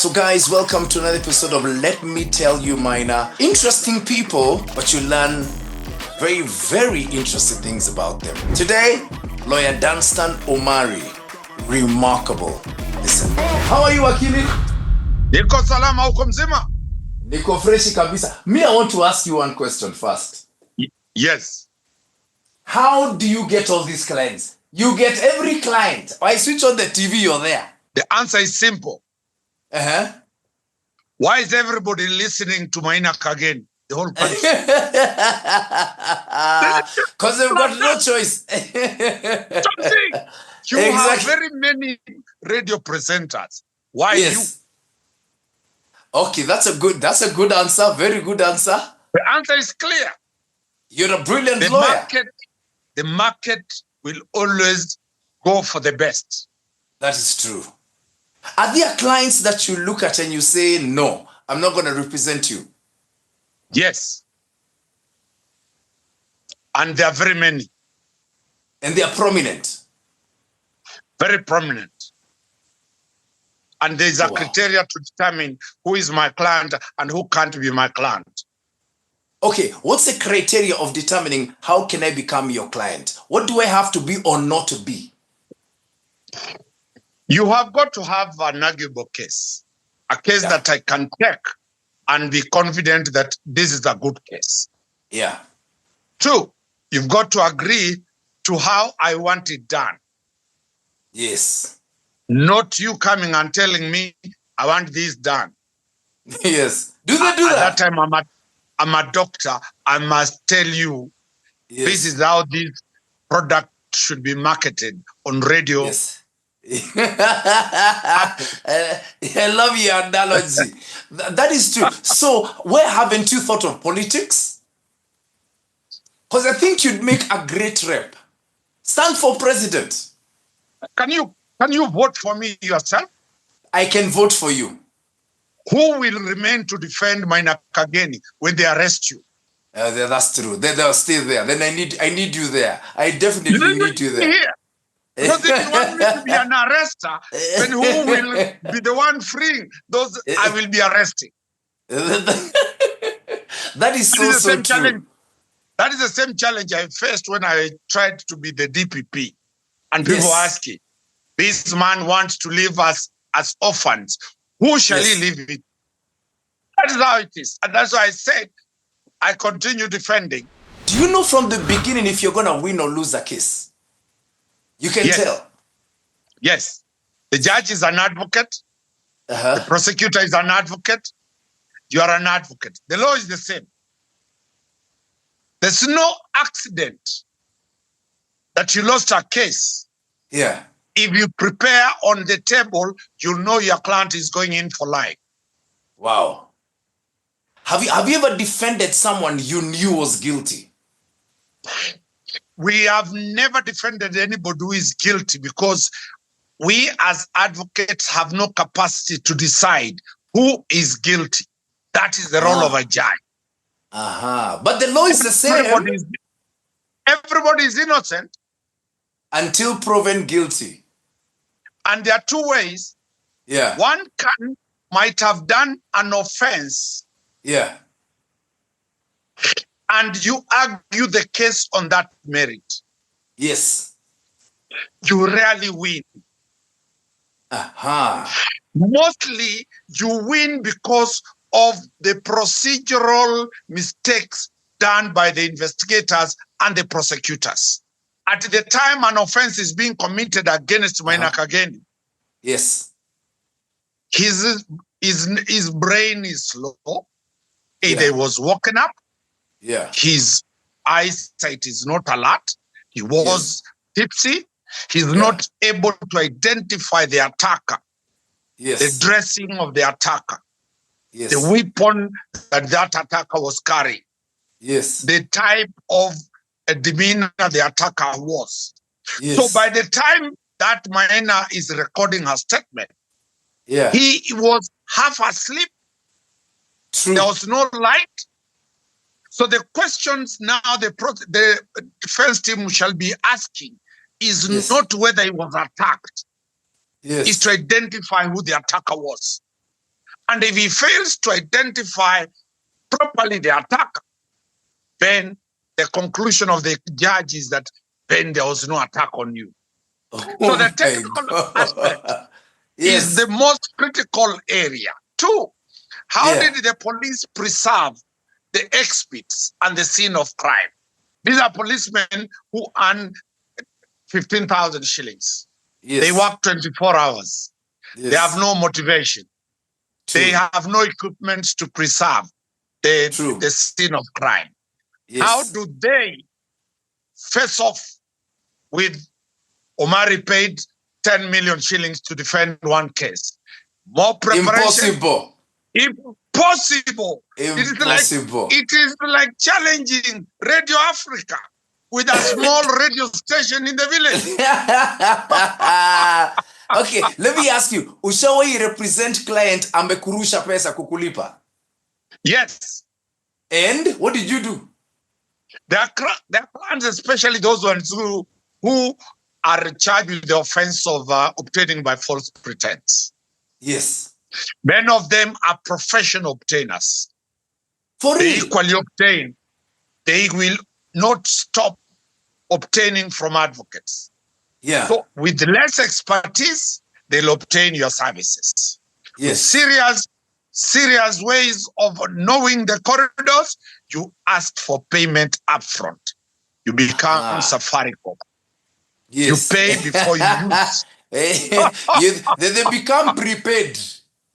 So guys, welcome to another episode of Let Me Tell You Maina. Interesting people, but you learn very, very interesting things about them. Today, lawyer Danstan Omari. Remarkable. Listen. How are you, Wakili? Niko salama uko mzima? Niko freshi kabisa. Me, I want to ask you one question first. Yes. How do you get all these clients? You get every client. I switch on the TV, you're there. The answer is simple. Uh-huh. Why is everybody listening to Maina Kageni? The whole country. Because they've got no choice. You have very many radio presenters. Why you? Okay, that's a good answer. Very good answer. The answer is clear. You're a brilliant lawyer. The market will always go for the best. That is true. Are there clients that you look at and you say, no, I'm not going to represent you? Yes. And there are very many. And they are prominent? Very prominent. And there's a criteria to determine who is my client and who can't be my client. Okay, what's the criteria of determining how can I become your client? What do I have to be or not to be? You have got to have an arguable case, a case that I can take and be confident that this is a good case. Yeah. 2, you've got to agree to how I want it done. Yes. Not you coming and telling me, I want this done. Yes. Do they do that? At that time, I'm a doctor. I must tell you, this is how this product should be marketed on radio. Yes. I love your analogy. That is true. So, where haven't you thought of politics? Because I think you'd make a great rep. Stand for president. Can you vote for me yourself? I can vote for you. Who will remain to defend Maina Kageni when they arrest you? That's true. They'll stay there. Then I need you there. I definitely need you there. Here. Because if you want me to be an arrester, then who will be the one freeing those I will be arresting? That is so true. That is the same challenge I faced when I tried to be the DPP. And people asking, this man wants to leave us as orphans. Who shall he leave it? That is how it is. And that's why I said, I continue defending. Do you know from the beginning if you're going to win or lose a case? You can tell. Yes. The judge is an advocate. The prosecutor is an advocate. You are an advocate. The law is the same. There's no accident that you lost a case. Yeah. If you prepare on the table, you know your client is going in for life. Wow. Have you ever defended someone you knew was guilty? We have never defended anybody who is guilty because we as advocates have no capacity to decide who is guilty. That is the role of a judge. But the law is the same. Everybody is innocent. Until proven guilty. And there are 2 ways. Yeah. One might have done an offense. Yeah. And you argue the case on that merit. Yes. You rarely win. Mostly you win because of the procedural mistakes done by the investigators and the prosecutors. At the time an offense is being committed against Maina Kageni, yes, his brain is slow. Either he was woken up, his eyesight is not alert, he was tipsy, he's not able to identify the attacker, the dressing of the attacker, the weapon that attacker was carrying, the type of demeanor the attacker was. So by the time that Maina is recording her statement, he was half asleep. There was no light. So the questions now the defense team shall be asking is not whether he was attacked. Is to identify who the attacker was. And if he fails to identify properly the attacker, then the conclusion of the judge is that then there was no attack on you. So the technical aspect is the most critical area. Two, how did the police preserve the exhibits and the scene of crime? These are policemen who earn 15,000 shillings. They work 24 hours. They have no motivation. They have no equipment to preserve the scene of crime. How do they face off with Omari paid 10 million shillings to defend one case? More preparation. Impossible. Impossible. Impossible. It is like challenging Radio Africa with a small radio station in the village. Okay, let me ask you. Ushawahi represent client amekurusha pesa kukulipa? Yes. And what did you do? There are clients, especially those ones who are charged with the offense of obtaining by false pretense. Yes. Many of them are professional obtainers. For they real? Equally obtain. They will not stop obtaining from advocates. Yeah. So with less expertise, they'll obtain your services. Yes. With serious ways of knowing the corridors, you ask for payment upfront. You become Safaricom. Yes. You pay before you use. They become prepaid.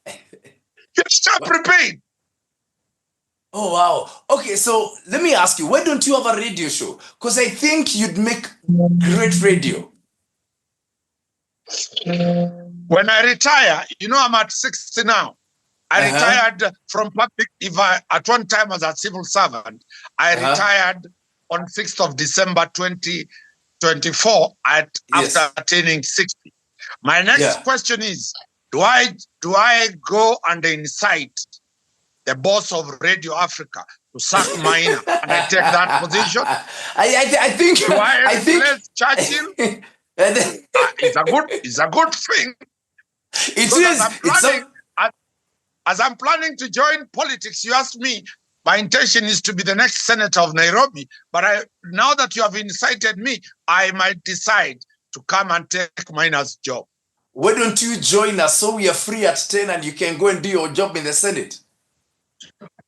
You start prepaid. Oh, wow. Okay, so let me ask you, why don't you have a radio show? Because I think you'd make great radio. When I retire, I'm at 60 now. I retired from public. At one time as a civil servant, I retired on 6th of December 2024 after attaining 60. My next question is, do I go and incite the boss of Radio Africa to sack Maina and I take that position? I think. Do I replace Churchill? It's a good thing. It is. As I'm planning to join politics, you asked me, my intention is to be the next senator of Nairobi. But now that you have incited me, I might decide to come and take Maina's job. Why don't you join us so we are free at 10 and you can go and do your job in the Senate?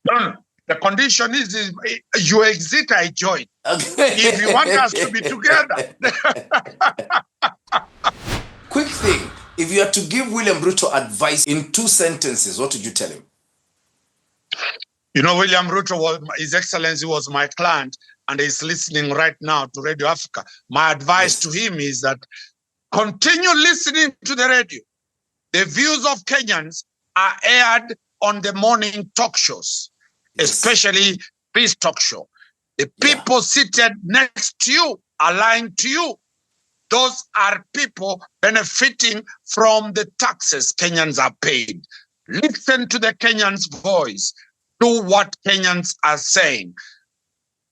No. The condition is you exit, I join. Okay. If you want us to be together. Quick thing. If you had to give William Ruto advice in 2 sentences, what would you tell him? William Ruto, His Excellency, was my client and he's listening right now to Radio Africa. My advice to him is that continue listening to the radio. The views of Kenyans are aired on the morning talk shows, especially Peace Talk Show. The people seated next to you, aligned to you, those are people benefiting from the taxes Kenyans are paid. Listen to the Kenyans' voice. Do what Kenyans are saying.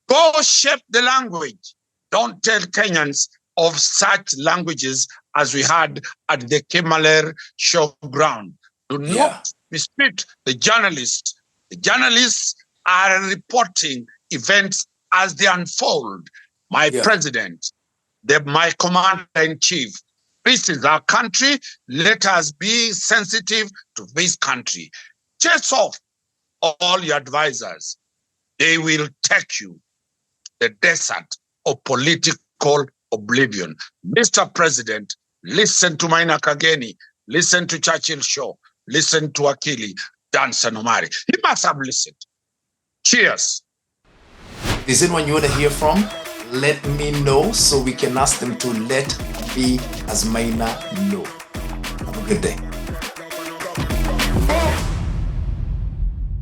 Go shape the language. Don't tell Kenyans of such languages as we had at the Kemaler showground. Do not mistreat the journalists. The journalists are reporting events as they unfold. My president, my commander-in-chief, this is our country. Let us be sensitive to this country. Chase off all your advisors. They will take you to the desert of political oblivion. Mr. President, listen to Maina Kageni. Listen to Churchill Show. Listen to Akili, Danstan Omari. He must have listened. Cheers. Is anyone you want to hear from? Let me know so we can ask them to let me as Maina know. Have a good day.